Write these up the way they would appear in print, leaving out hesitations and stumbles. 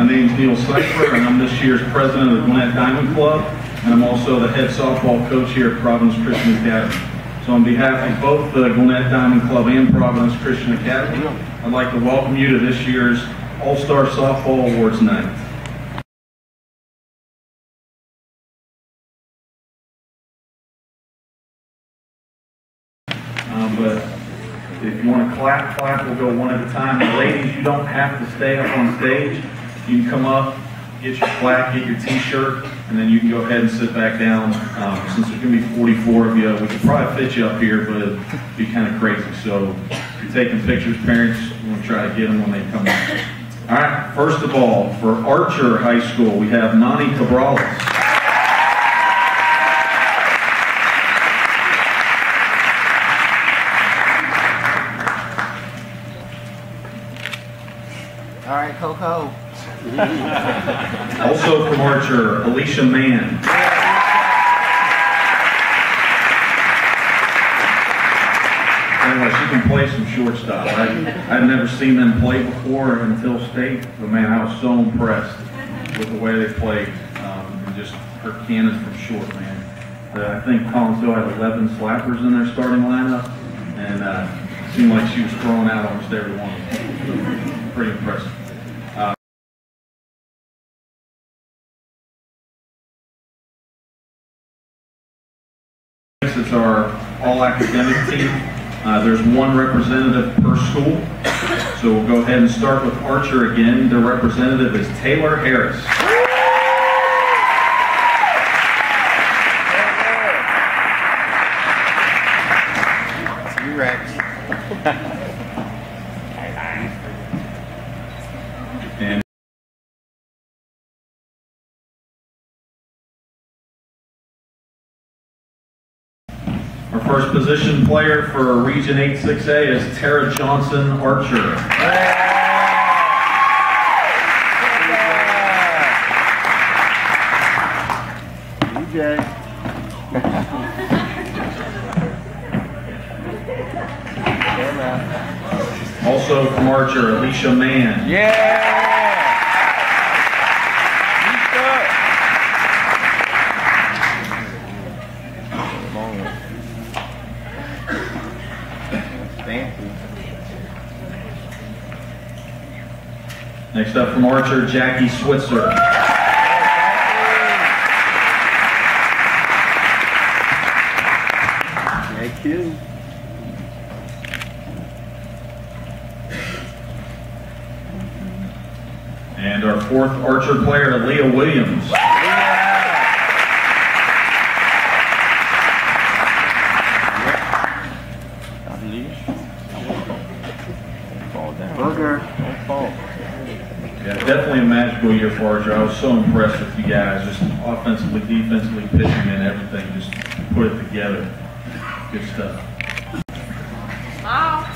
My name's Neil Cipher, and I'm this year's president of the Gwinnett Diamond Club, and I'm also the head softball coach here at Providence Christian Academy. So on behalf of both the Gwinnett Diamond Club and Providence Christian Academy, I'd like to welcome you to this year's All-Star Softball Awards Night. But if you want to clap, we'll go one at a time. The ladies, you don't have to stay up on stage. You can come up, get your plaque, get your t-shirt, and then you can go ahead and sit back down. Since there's going to be 44 of you, we could probably fit you up here, but it'd be kind of crazy. So if you're taking pictures, parents, we'll try to get them when they come up. All right, first of all, for Archer High School, we have Nani Cabrales. All right, Coco. Also from Archer, Alicia Mann. Anyway, she can play some shortstop. I'd never seen them play before until state, but man, I was so impressed with the way they played, and just her cannon from short, man. I think Collinsville had 11 slappers in their starting lineup, and it seemed like she was throwing out almost every one. Pretty impressive. It's our all-academic team. There's one representative per school. So we'll go ahead and start with Archer again. The representative is Taylor Harris. T-Rex. And our first position player for Region 8-6A is Tara Johnson Archer. DJ. Also from Archer, Alicia Mann. Yeah. Next up from Archer, Jackie Switzer. Thank you. And our fourth Archer player, Leah Williams. Booger. Yeah, definitely a magical year for Archer. I was so impressed with you guys, just offensively, defensively, pitching, and everything. Just put it together. Good stuff. Wow.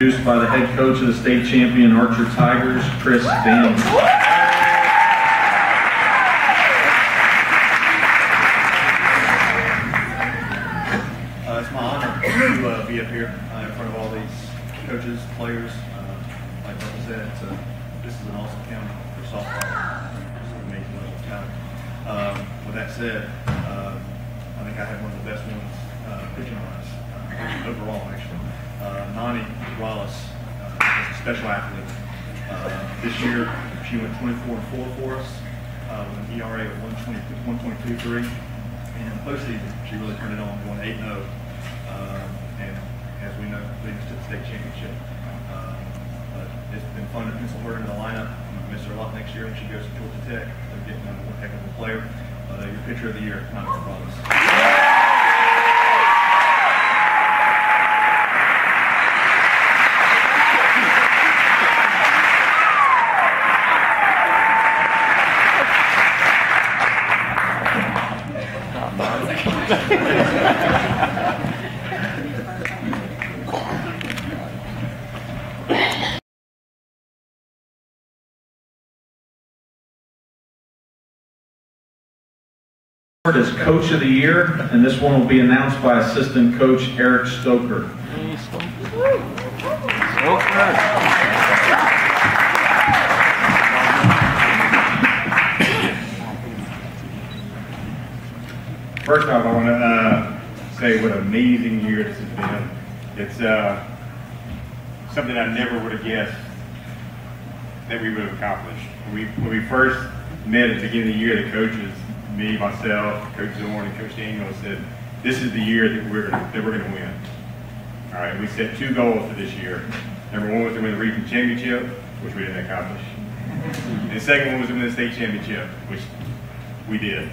Introduced by the head coach of the state champion Archer Tigers, Kris Daniels. It's my honor to be up here in front of all these coaches, players. Like I said, this is an awesome county for softball. This is an amazing level of talent. With that said, I think I had one of the best ones pitching wise overall, actually. Nani Cabrales is a special athlete. This year, she went 24-4 for us with an ERA of 1.23, and in the postseason, she really turned it on, going 8-0, and as we know, leading us to the state championship. But it's been fun to pencil her into the lineup. I'm going to miss her a lot next year when she goes to Georgia Tech. They're getting a more heck of a player. Your pitcher of the year, Nani Cabrales. As Coach of the Year, and this one will be announced by Assistant Coach Eric Stoker. First off, I want to say what an amazing year this has been. It's something I never would have guessed that we would have accomplished. When we first met at the beginning of the year, the coaches, me, myself, Coach Zorn, and Coach Daniels said, "This is the year that we're going to win." All right, we set 2 goals for this year. Number 1 was to win the region championship, which we didn't accomplish. And the second one was to win the state championship, which we did.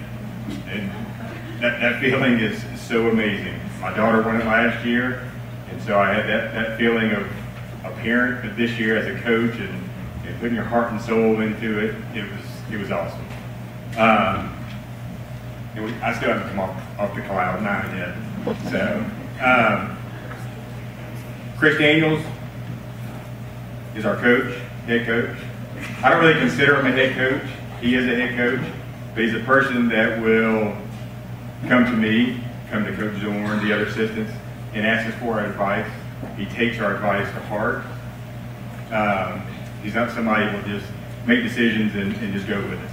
And that feeling is so amazing. My daughter won it last year, and so I had that feeling of a parent, but this year as a coach and putting your heart and soul into it, it was awesome. And I still haven't come off the cloud 9 yet. So, Kris Daniels is our coach, head coach. I don't really consider him a head coach. He is a head coach, but he's a person that will come to me, come to Coach Zorn, the other assistants, and ask us for our advice. He takes our advice to heart. He's not somebody who will just make decisions and just go with it.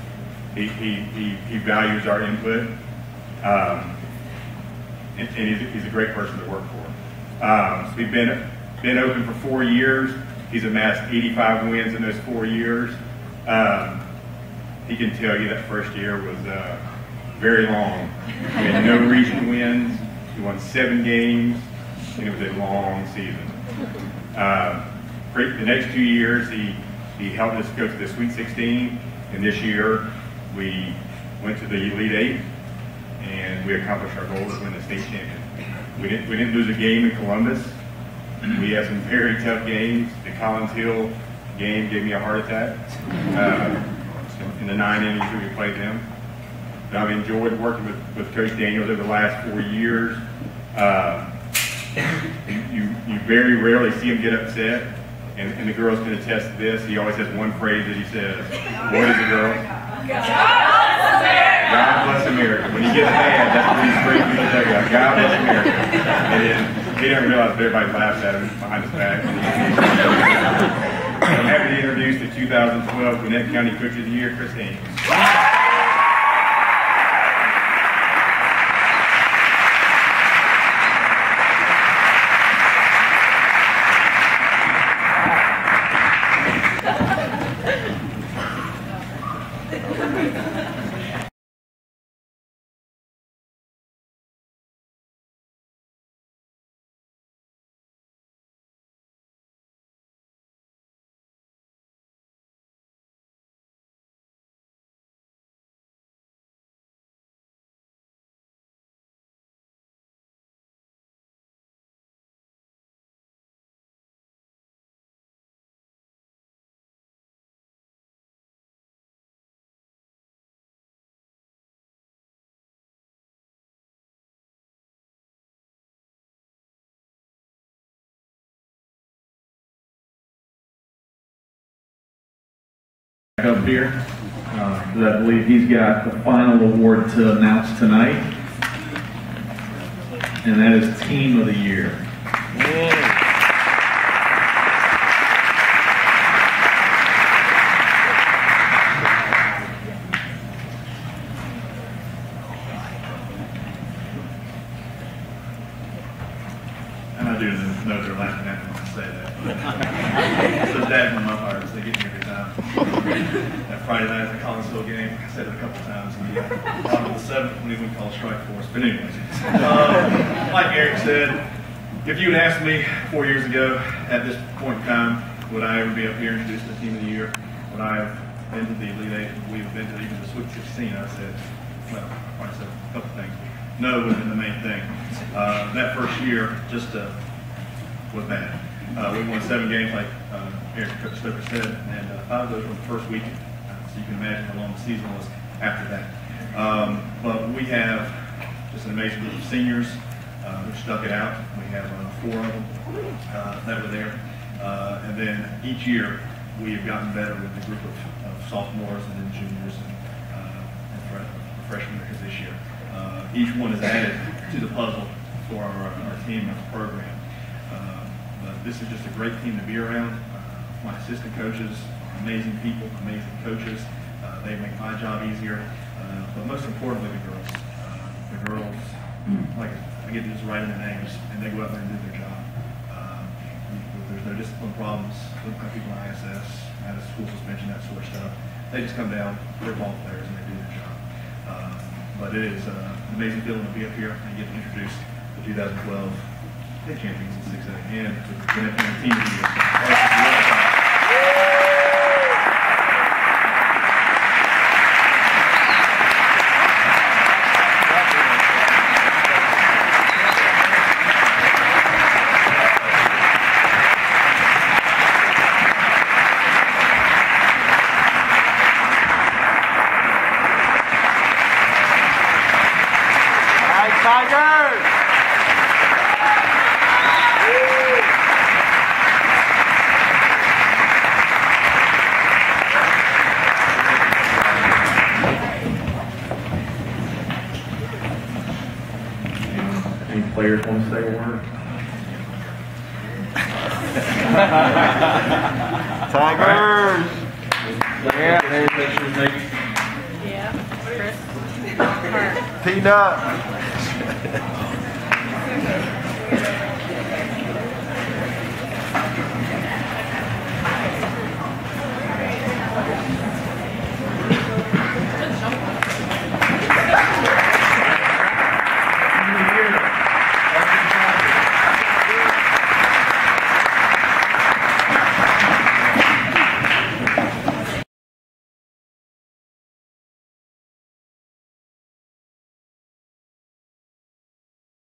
He values our input, and he's a great person to work for. So we've been open for 4 years. He's amassed 85 wins in those 4 years. He can tell you that first year was very long. We had no region wins. We won 7 games, and it was a long season. The next 2 years, he helped us go to the Sweet 16, and this year we went to the Elite 8, and we accomplished our goal to win the state champion. We didn't lose a game in Columbus. We had some very tough games. The Collins Hill game gave me a heart attack in the 9 innings that we played them. But I've enjoyed working with Coach Daniels over the last 4 years. You very rarely see him get upset, and the girls can attest to this. He always has one phrase that he says. What is it, girls? God bless America. When he gets mad, that's what he's screaming to tell you. God bless America. And then he didn't realize that everybody laughs at him behind his back. I'm happy to introduce the 2012 Gwinnett County Coach of the Year, Kris Daniels. Up here, because I believe he's got the final award to announce tonight, and that is Team of the Year. And I do know they're laughing at me when I say that. So dad from my heart, they get me every time. That Friday night at the Collinsville game, I said it a couple times. On to the 7th when we called strike force. But anyways, like Eric said, if you had asked me 4 years ago at this point in time, would I ever be up here introducing the Team of the Year? Would I have been to the Elite 8? Would we have been to even the Sweet 16? I said, well, I said a couple things. No would have been the main thing. That first year just was bad. We won 7 games, like Eric Stoker said, and 5 of those were the first weekend. So you can imagine how long the season was after that. But we have just an amazing group of seniors who stuck it out. We have 4 of them that were there. And then each year we have gotten better with the group of sophomores and then juniors and freshmen this year. Each one is added to the puzzle for our team and our program. But this is just a great team to be around. My assistant coaches are amazing people, amazing coaches. They make my job easier. But most importantly, the girls. The girls, like I get to just write in their names, and they go out there and do their job. There's no discipline problems with my people in ISS, out of school suspension, that sort of stuff. They just come down, they're ball players, and they do their job. But it is an amazing feeling to be up here and get to introduce the 2012 State Champions in 6A and the team of the year. Tigers! Any players want to say a word? Tigers! Yeah. Pictures, maybe? Yeah. Kris. Her. Peanut!